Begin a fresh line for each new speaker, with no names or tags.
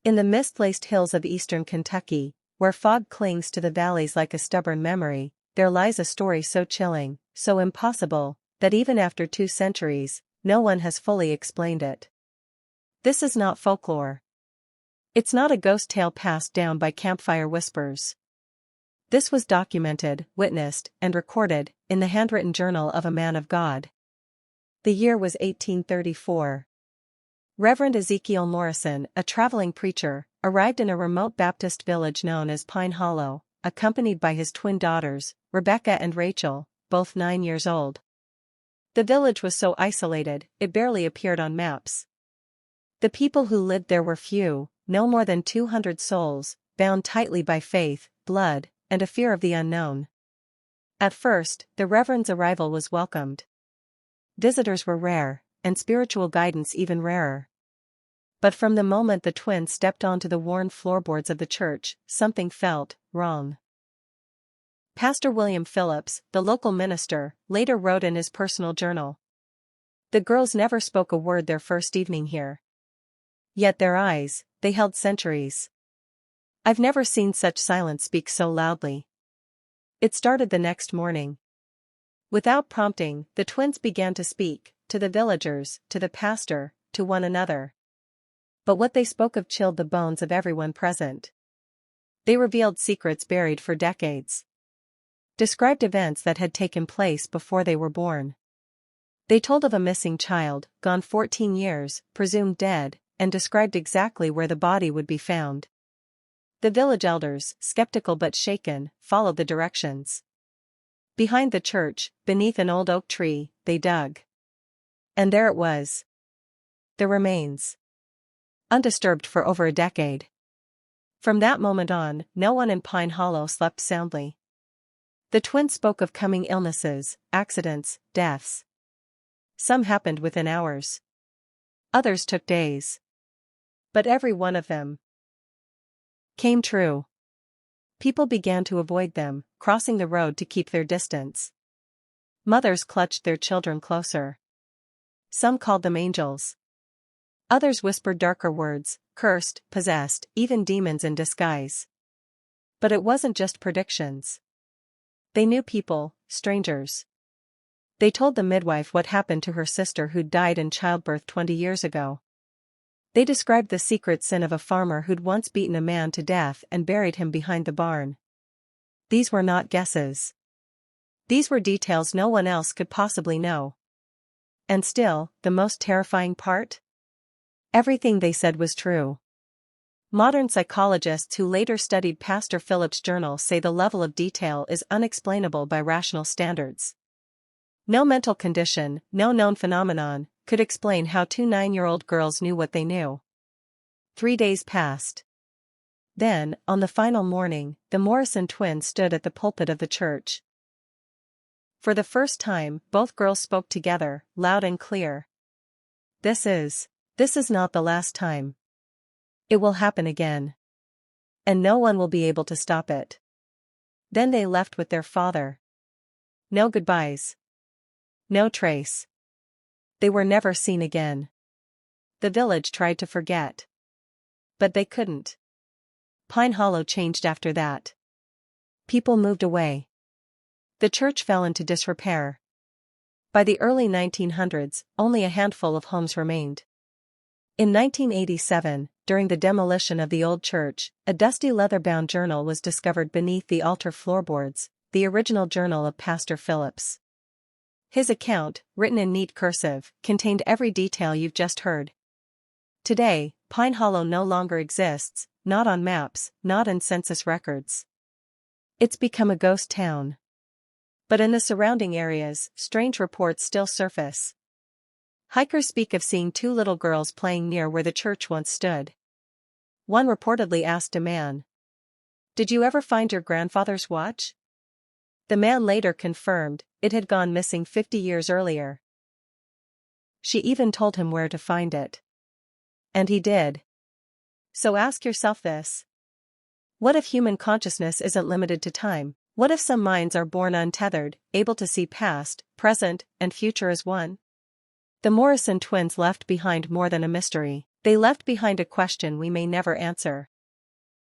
In the mist-laced hills of eastern Kentucky, where fog clings to the valleys like a stubborn memory, there lies a story so chilling, so impossible, that even after 2 centuries, no one has fully explained it. This is not folklore. It's not a ghost tale passed down by campfire whispers. This was documented, witnessed, and recorded in the handwritten journal of a man of God. The year was 1834. Reverend Ezekiel Morrison, a traveling preacher, arrived in a remote Baptist village known as Pine Hollow, accompanied by his twin daughters, Rebecca and Rachel, both 9 years old. The village was so isolated, it barely appeared on maps. The people who lived there were few, no more than 200 souls, bound tightly by faith, blood, and a fear of the unknown. At first, the Reverend's arrival was welcomed. Visitors were rare, and spiritual guidance even rarer. But from the moment the twins stepped onto the worn floorboards of the church, something felt wrong. Pastor William Phillips, the local minister, later wrote in his personal journal, "The girls never spoke a word their first evening here. Yet their eyes, they held centuries. I've never seen such silence speak so loudly." It started the next morning. Without prompting, the twins began to speak, to the villagers, to the pastor, to one another. But what they spoke of chilled the bones of everyone present. They revealed secrets buried for decades. Described events that had taken place before they were born. They told of a missing child, gone 14 years, presumed dead, and described exactly where the body would be found. The village elders, skeptical but shaken, followed the directions. Behind the church, beneath an old oak tree, they dug. And there it was. The remains. Undisturbed for over a decade. From that moment on, no one in Pine Hollow slept soundly. The twins spoke of coming illnesses, accidents, deaths. Some happened within hours. Others took days. But every one of them came true. People began to avoid them, crossing the road to keep their distance. Mothers clutched their children closer. Some called them angels. Others whispered darker words, cursed, possessed, even demons in disguise. But it wasn't just predictions. They knew people, strangers. They told the midwife what happened to her sister who'd died in childbirth 20 years ago. They described the secret sin of a farmer who'd once beaten a man to death and buried him behind the barn. These were not guesses. These were details no one else could possibly know. And still, the most terrifying part? Everything they said was true. Modern psychologists who later studied Pastor Phillips' journal say the level of detail is unexplainable by rational standards. No mental condition, no known phenomenon, could explain how 2 9-year-old girls knew what they knew. 3 days passed. Then, on the final morning, the Morrison twins stood at the pulpit of the church. For the first time, both girls spoke together, loud and clear. This is not the last time. It will happen again. And no one will be able to stop it." Then they left with their father. No goodbyes. No trace. They were never seen again. The village tried to forget. But they couldn't. Pine Hollow changed after that. People moved away. The church fell into disrepair. By the early 1900s, only a handful of homes remained. In 1987, during the demolition of the old church, a dusty leather-bound journal was discovered beneath the altar floorboards, the original journal of Pastor Phillips. His account, written in neat cursive, contained every detail you've just heard. Today, Pine Hollow no longer exists, not on maps, not in census records. It's become a ghost town. But in the surrounding areas, strange reports still surface. Hikers speak of seeing 2 little girls playing near where the church once stood. One reportedly asked a man, "Did you ever find your grandfather's watch?" The man later confirmed it had gone missing 50 years earlier. She even told him where to find it. And he did. So ask yourself this. What if human consciousness isn't limited to time? What if some minds are born untethered, able to see past, present, and future as one? The Morrison twins left behind more than a mystery. They left behind a question we may never answer.